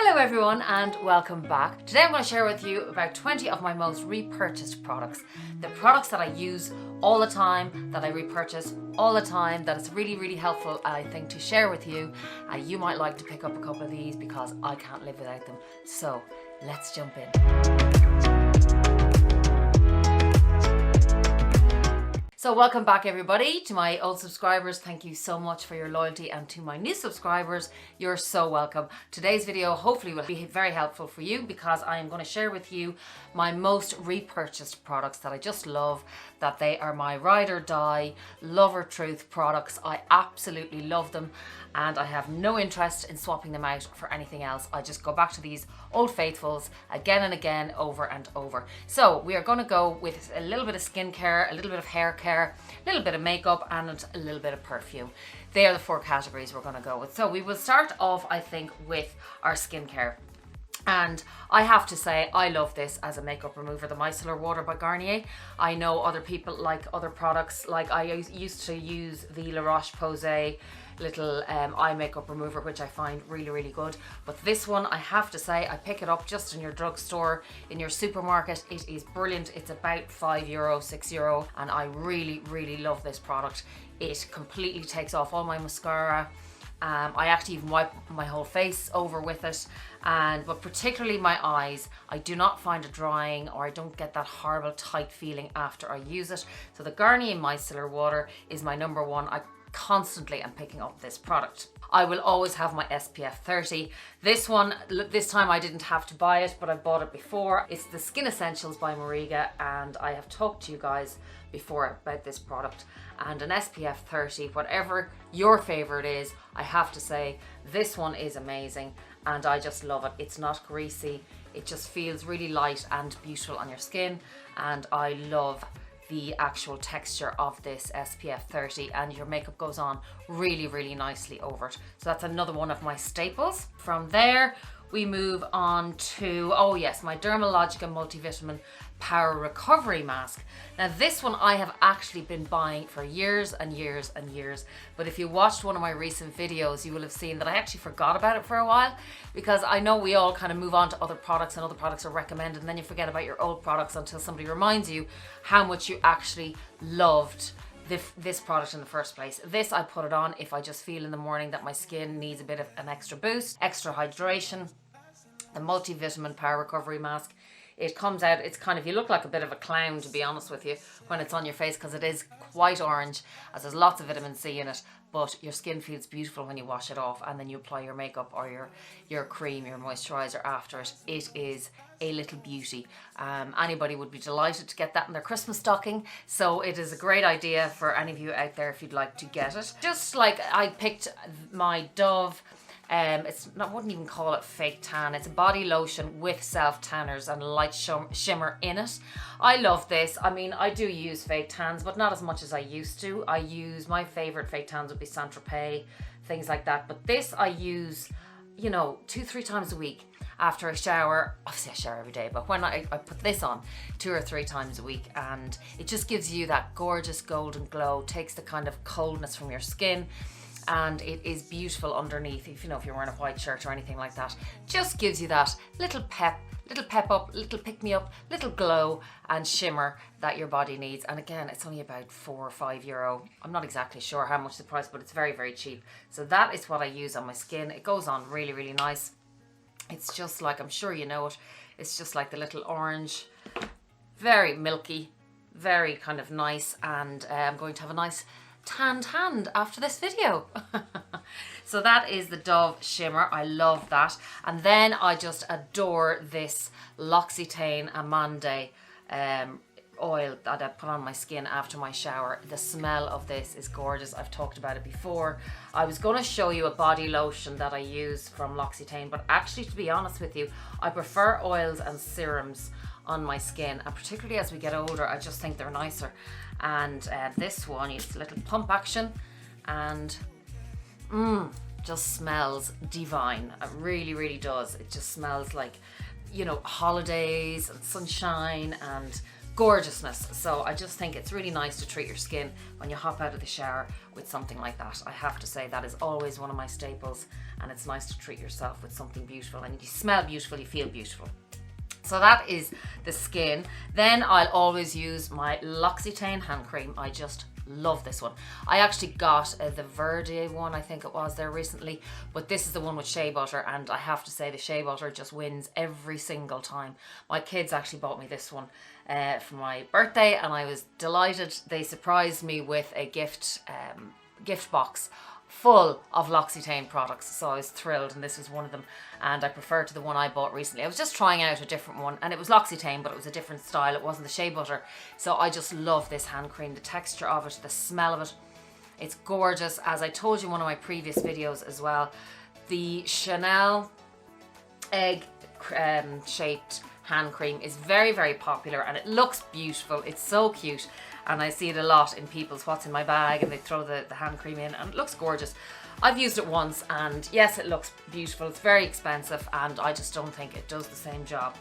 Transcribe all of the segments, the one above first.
Hello everyone and welcome back. Today I'm going to share with you about 20 of my most repurchased products. The products that I use all the time, that I repurchase all the time, that it's really helpful I think to share with you. You might like to pick up a couple of these because I can't live without them. So let's jump in. So welcome back everybody. To my old subscribers, thank you so much for your loyalty, and to my new subscribers, you're so welcome. Today's video hopefully will be very helpful for you because I am going to share with you my most repurchased products that I just love, that they are my ride or die, love or truth products. I absolutely love them and I have no interest in swapping them out for anything else. I just go back to these old faithfuls again and again, over and over. So we are going to go with a little bit of skincare, a little bit of hair care, a little bit of makeup and a little bit of perfume. They are the four categories we're going to go with. So we will start off, I think, with our skincare. And I have to say, I love this as a makeup remover, the Micellar Water by Garnier. I know other people like other products, like I used to use the La Roche-Posay little eye makeup remover, which I find really good. But this one, I have to say, I pick it up just in your drugstore, in your supermarket. It is brilliant. It's about €5, €6, and I really love this product. It completely takes off all my mascara. I actually even wipe my whole face over with it, but particularly my eyes, I do not find it drying, or I don't get that horrible tight feeling after I use it. So the Garnier Micellar Water is my number one. I constantly am picking up this product. I will always have my SPF 30. This one, this time I didn't have to buy it, but I bought it before. It's the Skin Essentials by Mariga, and I have talked to you guys before about this product. And an SPF 30, whatever your favorite is, I have to say this one is amazing and I just love it. It's not greasy, it just feels really light and beautiful on your skin, and I love the actual texture of this SPF 30, and your makeup goes on really nicely over it. So that's another one of my staples. From there we move on to, oh yes, my Dermalogica Multivitamin Power Recovery Mask. Now this one I have actually been buying for years and years, but if you watched one of my recent videos, you will have seen that I actually forgot about it for a while, because I know we all kind of move on to other products and other products are recommended, and then you forget about your old products until somebody reminds you how much you actually loved this product in the first place. This, I put it on if I just feel in the morning that my skin needs a bit of an extra boost, extra hydration. The Multivitamin Power Recovery Mask. It comes out, it's kind of, you look like a bit of a clown, to be honest with you, when it's on your face, because it is quite orange, as there's lots of vitamin C in it, but your skin feels beautiful when you wash it off, and then you apply your makeup or your cream, your moisturizer after it. It is a little beauty. Anybody would be delighted to get that in their Christmas stocking, so it is a great idea for any of you out there if you'd like to get it. Just like I picked my Dove, it's not, I wouldn't even call it fake tan. It's a body lotion with self tanners and light shimmer in it. I love this. I mean, I do use fake tans, but not as much as I used to. I use, my favorite fake tans would be Saint Tropez, things like that. But this I use, you know, 2-3 times a week after a shower. Obviously I shower every day, but when I put this on 2 or 3 times a week, and it just gives you that gorgeous golden glow, takes the kind of coldness from your skin, and it is beautiful underneath. If you're wearing a white shirt or anything like that, just gives you that little pep up, little pick me up, little glow and shimmer that your body needs. And again, it's only about €4 or €5. I'm not exactly sure how much the price, but it's very cheap. So that is what I use on my skin. It goes on really nice. It's just like, I'm sure you know it, it's just like the little orange, very milky, very kind of nice, and I'm going to have a nice tanned hand after this video. So that is the Dove Shimmer. I love that. And then I just adore this L'Occitane Amande oil that I put on my skin after my shower. The smell of this is gorgeous. I've talked about it before. I was going to show you a body lotion that I use from L'Occitane, but actually, to be honest with you, I prefer oils and serums on my skin, and particularly as we get older, I just think they're nicer. And this one, it's a little pump action, and just smells divine. It really does. It just smells like, you know, holidays and sunshine and gorgeousness. So I just think it's really nice to treat your skin when you hop out of the shower with something like that. I have to say that is always one of my staples, and it's nice to treat yourself with something beautiful, and you smell beautiful, you feel beautiful. So that is the skin. Then I'll always use my L'Occitane hand cream. I just love this one. I actually got the Verde one, I think it was, there recently, but this is the one with shea butter, and I have to say the shea butter just wins every single time. My kids actually bought me this one for my birthday, and I was delighted. They surprised me with a gift box full of L'Occitane products, so I was thrilled, and this was one of them, and I prefer to the one I bought recently. I was just trying out a different one, and it was L'Occitane, but it was a different style. It wasn't the shea butter. So I just love this hand cream, the texture of it, the smell of it. It's gorgeous. As I told you in one of my previous videos as well, the Chanel egg shaped hand cream is very, very popular, and it looks beautiful. It's so cute, and I see it a lot in people's what's in my bag, and they throw the hand cream in, and it looks gorgeous. I've used it once, and yes, it looks beautiful. It's very expensive, and I just don't think it does the same job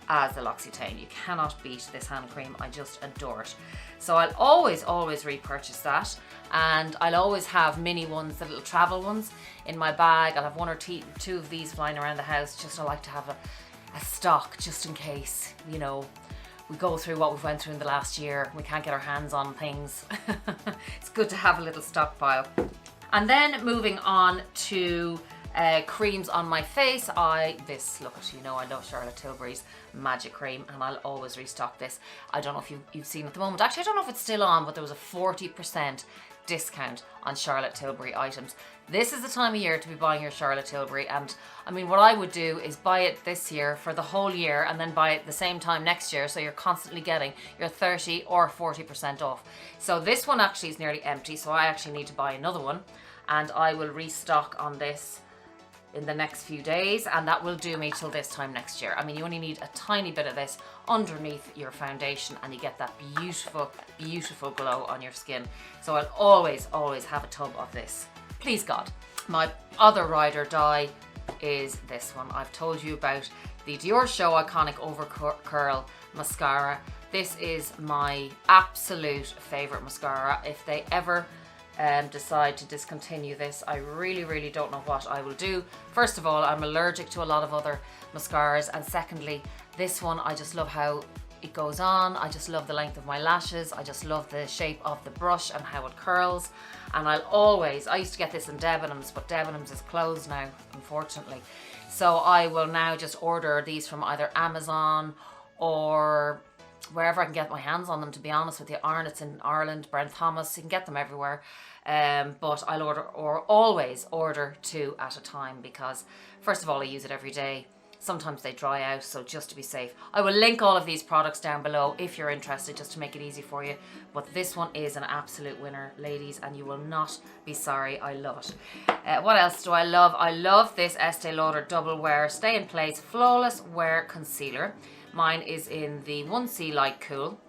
as the L'Occitane. You cannot beat this hand cream. I just adore it. So I'll always repurchase that, and I'll always have mini ones, the little travel ones in my bag. I'll have one or two of these flying around the house. Just I like to have a stock just in case, you know, we go through what we've went through in the last year. We can't get our hands on things. It's good to have a little stockpile. And then moving on to creams on my face. Look at, you know, I love Charlotte Tilbury's Magic Cream, and I'll always restock this. I don't know if you've seen it at the moment. Actually, I don't know if it's still on, but there was a 40% discount on Charlotte Tilbury items. This is the time of year to be buying your Charlotte Tilbury, and I mean, what I would do is buy it this year for the whole year, and then buy it the same time next year, so you're constantly getting your 30 or 40% off. So this one actually is nearly empty, so I actually need to buy another one, and I will restock on this in the next few days, and that will do me till this time next year. I mean, you only need a tiny bit of this underneath your foundation, and you get that beautiful, beautiful glow on your skin. So I'll always have a tub of this. Please God. My other ride or die is this one. I've told you about the DIORSHOW Iconic Over Curl Mascara. This is my absolute favorite mascara. If they ever decide to discontinue this, I really don't know what I will do. First of all, I'm allergic to a lot of other mascaras, and secondly, this one, I just love how it goes on. I just love the length of my lashes. I just love the shape of the brush and how it curls. And I used to get this in Debenhams, but Debenhams is closed now, unfortunately. So I will now just order these from either Amazon or wherever I can get my hands on them, to be honest with you. Arnott's in Ireland, Brent Thomas, you can get them everywhere. But I'll always order 2 at a time, because first of all, I use it every day. Sometimes they dry out, so just to be safe. I will link all of these products down below if you're interested, just to make it easy for you. But this one is an absolute winner, ladies, and you will not be sorry. I love it. What else do I love? I love this Estee Lauder Double Wear Stay in Place Flawless Wear Concealer. Mine is in the 1C Light Cool.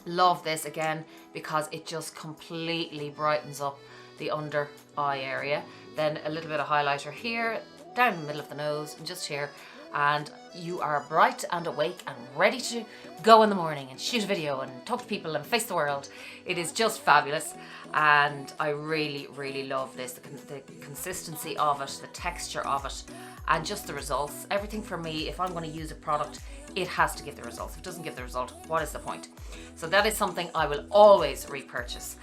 Love this again because it just completely brightens up the under eye area. Then a little bit of highlighter here, down the middle of the nose, and just here. And you are bright and awake and ready to go in the morning and shoot a video and talk to people and face the world. It is just fabulous, and I really love this. The consistency of it, the texture of it, and just the results. Everything for me, if I'm going to use a product, it has to give the results. If it doesn't give the result, what is the point? So that is something I will always repurchase.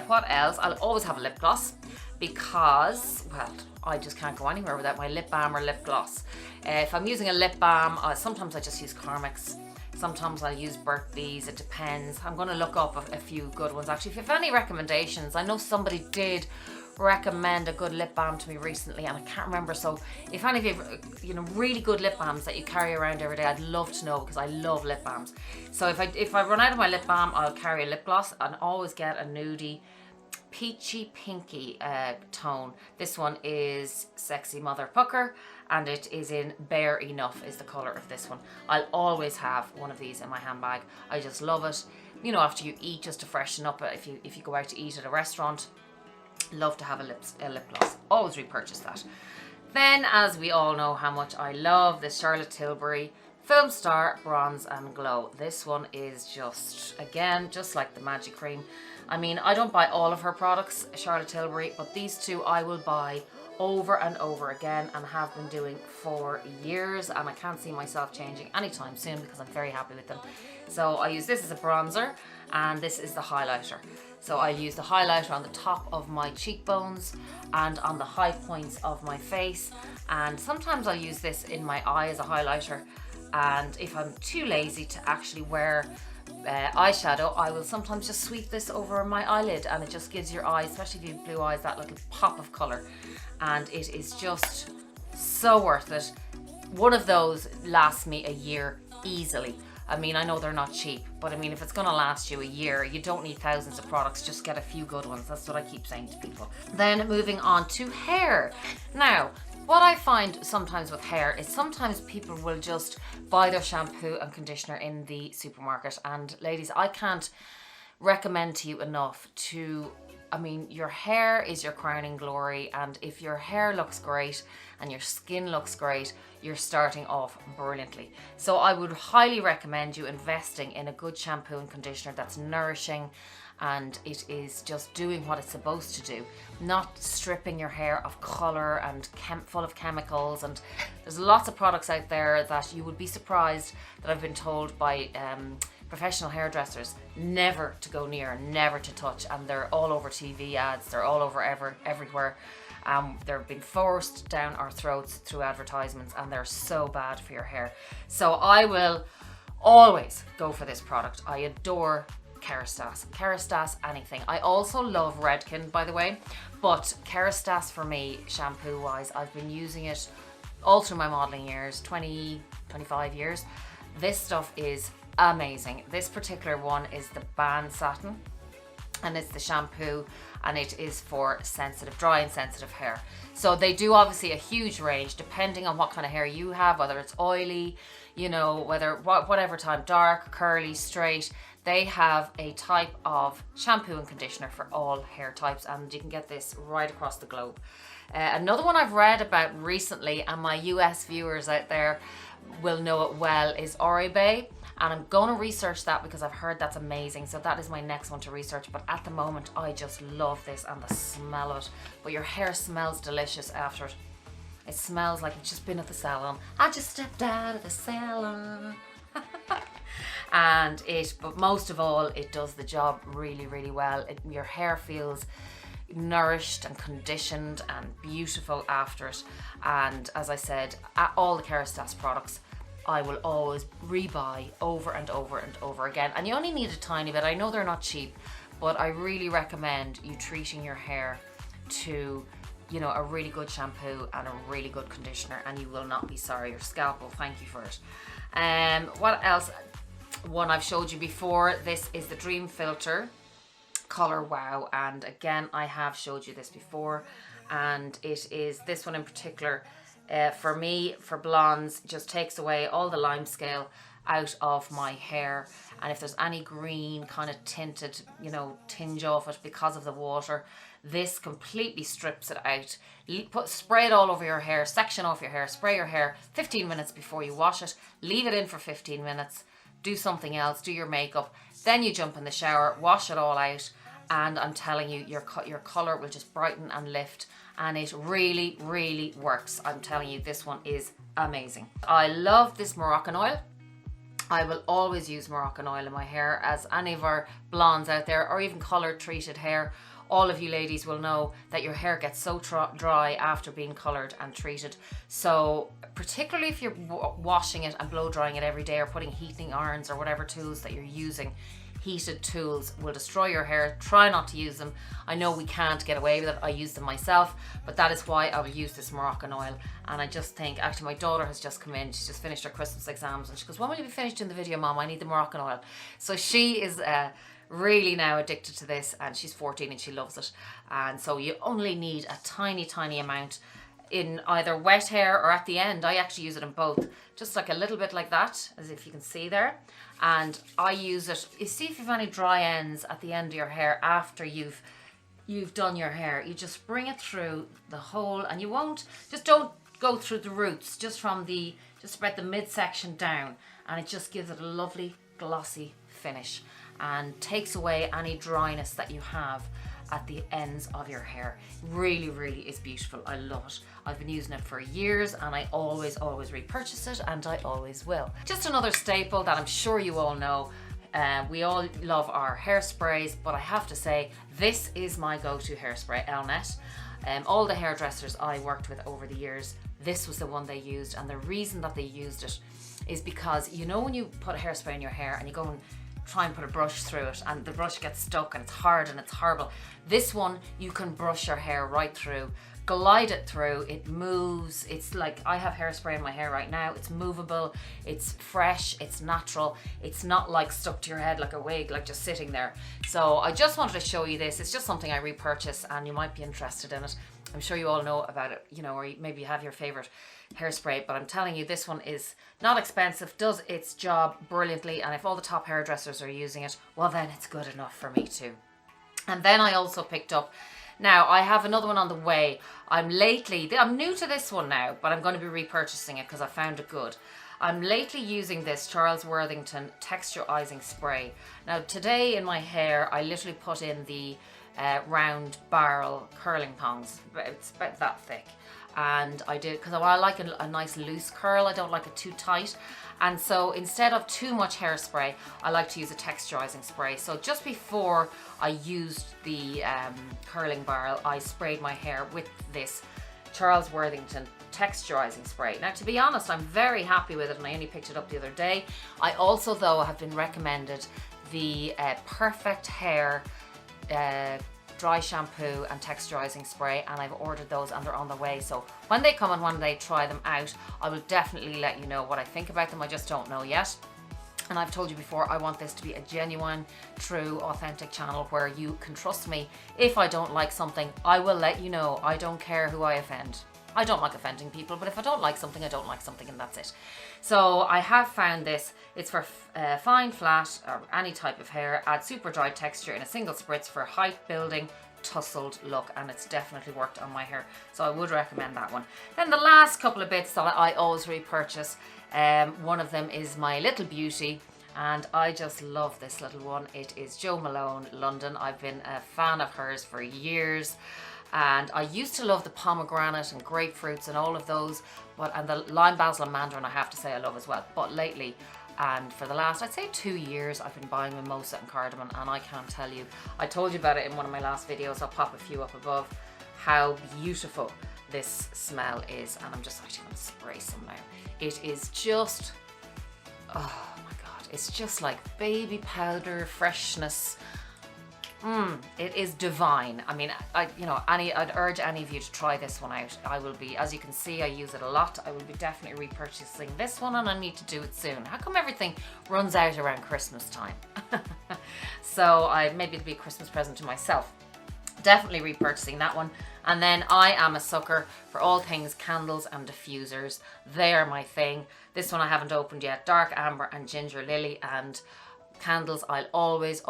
What else? I'll always have a lip gloss, because, well, I just can't go anywhere without my lip balm or lip gloss. If I'm using a lip balm, sometimes I just use Carmex. Sometimes I'll use Burt's Bees. It depends. I'm going to look up a few good ones. Actually, if you have any recommendations, I know somebody did recommend a good lip balm to me recently, and I can't remember. So if any of you have, you know, really good lip balms that you carry around every day, I'd love to know, because I love lip balms. So if I run out of my lip balm, I'll carry a lip gloss, and always get a nudie peachy pinky tone. This one is Sexy Mother Pucker, and it is in Bare Enough is the color of this one. I'll always have one of these in my handbag. I just love it. You know, after you eat, just to freshen up, if you go out to eat at a restaurant, love to have a lip gloss. Always repurchase that. Then, as we all know how much I love the Charlotte Tilbury Film Star Bronze and Glow. This one is just, again, just like the Magic Cream. I mean, I don't buy all of her products, Charlotte Tilbury, but these two I will buy over and over again and have been doing for years, and I can't see myself changing anytime soon because I'm very happy with them. So I use this as a bronzer and this is the highlighter. So I use the highlighter on the top of my cheekbones and on the high points of my face, and sometimes I'll use this in my eye as a highlighter, and if I'm too lazy to actually wear eyeshadow, I will sometimes just sweep this over my eyelid, and it just gives your eyes, especially if you have blue eyes, that little pop of colour, and it is just so worth it. One of those lasts me a year easily. I mean, I know they're not cheap, but I mean, if it's gonna last you a year, you don't need thousands of products, just get a few good ones. That's what I keep saying to people. Then moving on to hair. Now, what I find sometimes with hair is sometimes people will just buy their shampoo and conditioner in the supermarket. And ladies, I can't recommend to you enough to, I mean, your hair is your crowning glory, and if your hair looks great and your skin looks great, you're starting off brilliantly. So I would highly recommend you investing in a good shampoo and conditioner that's nourishing and it is just doing what it's supposed to do, not stripping your hair of color and full of chemicals. And there's lots of products out there that you would be surprised that I've been told by professional hairdressers never to go near, never to touch, and they're all over TV ads, they're all over everywhere. They're being forced down our throats through advertisements, and they're so bad for your hair. So I will always go for this product. I adore Kérastase anything. I also love Redken, by the way, but Kérastase for me, shampoo wise, I've been using it all through my modeling years, 25 years. This stuff is amazing. This particular one is the Ban Satin, and it's the shampoo, and it is for sensitive, dry and sensitive hair. So they do obviously a huge range depending on what kind of hair you have, whether it's oily, you know, whatever type, dark, curly, straight. They have a type of shampoo and conditioner for all hair types, and you can get this right across the globe. Another one I've read about recently, and my US viewers out there will know it well, is Oribe. And I'm going to research that because I've heard that's amazing. So that is my next one to research. But at the moment, I just love this and the smell of it. But your hair smells delicious after it. It smells like it's just been at the salon. I just stepped out of the salon. But most of all, it does the job really, really well. Your hair feels nourished and conditioned and beautiful after it. And as I said, all the Kérastase products I will always rebuy over and over and over again. And you only need a tiny bit. I know they're not cheap, but I really recommend you treating your hair to, you know, a really good shampoo and a really good conditioner, and you will not be sorry. Your scalp will thank you for it. What else? One I've showed you before. This is the Dream Filter Color WOW, and again, I have showed you this before, and it is this one in particular. For me, for blondes, just takes away all the lime scale out of my hair, and if there's any green kind of tinted, you know, tinge off it because of the water, this completely strips it out. Spray it all over your hair, section off your hair, spray your hair 15 minutes before you wash it, leave it in for 15 minutes, do something else, do your makeup, then you jump in the shower, wash it all out, and I'm telling you, your color will just brighten and lift. And it really, really works. I'm telling you, this one is amazing. I love this Moroccan oil. I will always use Moroccan oil in my hair, as any of our blondes out there, or even color treated hair, all of you ladies will know that your hair gets so dry after being colored and treated. So particularly if you're washing it and blow drying it every day, or putting heating irons or whatever tools that you're using, heated tools will destroy your hair. Try not to use them. I know we can't get away with it. I use them myself, but that is why I will use this Moroccan oil. And I just think, actually my daughter has just come in, she's just finished her Christmas exams, and she goes, when will you be finished in the video, Mom? I need the Moroccan oil. So she is really now addicted to this, and she's 14 and she loves it. And so you only need a tiny, tiny amount in either wet hair or at the end. I actually use it in both, just like a little bit like that, as if you can see there. And I use it, you see if you've any dry ends at the end of your hair after you've done your hair, you just bring it through the whole, and you won't, just don't go through the roots, just from the just spread the midsection down, and it just gives it a lovely glossy finish and takes away any dryness that you have at the ends of your hair. Really, really is beautiful. I love it. I've been using it for years and I always repurchase it, and I always will. Just another staple that I'm sure you all know. We all love our hairsprays, but I have to say this is my go-to hairspray, ELNETT. All the hairdressers I worked with over the years, this was the one they used, and the reason that they used it is because, you know, when you put a hairspray in your hair and you go and try and put a brush through it and the brush gets stuck and it's hard and it's horrible. This one, you can brush your hair right through, glide it through, it moves. It's like, I have hairspray in my hair right now. It's movable, it's fresh, it's natural. It's not like stuck to your head like a wig, like just sitting there. So I just wanted to show you this. It's just something I repurchase and you might be interested in it. I'm sure you all know about it, you know, or maybe you have your favorite hairspray, but I'm telling you, this one is not expensive, does its job brilliantly, and if all the top hairdressers are using it, well then it's good enough for me too. And then I also picked up, now I have another one on the way. I'm new to this one now, but I'm going to be repurchasing it because I found it good. I'm lately using this Charles Worthington texturizing spray. Now today in my hair, I literally put in the round barrel curling tongs. It's about that thick. And I did, because I like a nice loose curl, I don't like it too tight. And so instead of too much hairspray, I like to use a texturizing spray. So just before I used the curling barrel, I sprayed my hair with this Charles Worthington texturizing spray. Now to be honest, I'm very happy with it and I only picked it up the other day. I also though have been recommended the Perfect Hair dry shampoo and texturizing spray, and I've ordered those and they're on the way. So when they come and when they try them out, I will definitely let you know what I think about them. I just don't know yet. And I've told you before, I want this to be a genuine, true, authentic channel where you can trust me. If I don't like something, I will let you know. I don't care who I offend. I don't like offending people, but if I don't like something, I don't like something, and that's it. So I have found this. It's for fine, flat, or any type of hair. Add super dry texture in a single spritz for height building, tousled look, and it's definitely worked on my hair. So I would recommend that one. Then the last couple of bits that I always repurchase. One of them is my Little Beauty. And I just love this little one. It is Joe Malone, London. I've been a fan of hers for years. And I used to love the pomegranate and grapefruits and all of those, and the lime basil and mandarin I have to say I love as well. But lately, and for the last, I'd say 2 years, I've been buying mimosa and cardamom, and I can't tell you, I told you about it in one of my last videos, I'll pop a few up above, how beautiful this smell is. And I'm just actually going to spray some now. It is just, oh my God, it's just like baby powder freshness. It is divine. I mean, I'd urge any of you to try this one out. I will be, as you can see, I use it a lot. I will be definitely repurchasing this one, and I need to do it soon. How come everything runs out around Christmas time? So maybe it'll be a Christmas present to myself. Definitely repurchasing that one. And then I am a sucker for all things candles and diffusers. They are my thing. This one I haven't opened yet. Dark Amber and Ginger Lily, and candles I'll always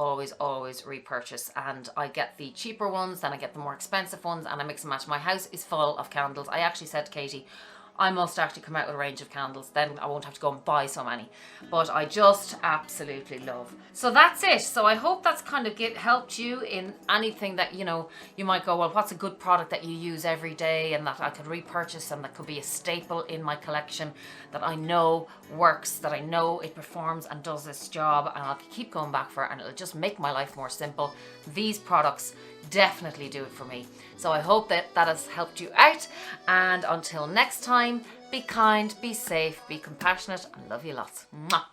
repurchase, and I get the cheaper ones, then I get the more expensive ones, and I mix and match. My house is full of candles. I actually said to Katie, I must actually come out with a range of candles, then I won't have to go and buy so many. But I just absolutely love. So that's it. So I hope that's kind of helped you in anything that, you know, you might go, well, what's a good product that you use every day and that I could repurchase and that could be a staple in my collection that I know works, that I know it performs and does this job, and I'll keep going back for it, and it'll just make my life more simple. These products definitely do it for me. So I hope that has helped you out, and until next time, be kind, be safe, be compassionate, and love you lots. Mwah.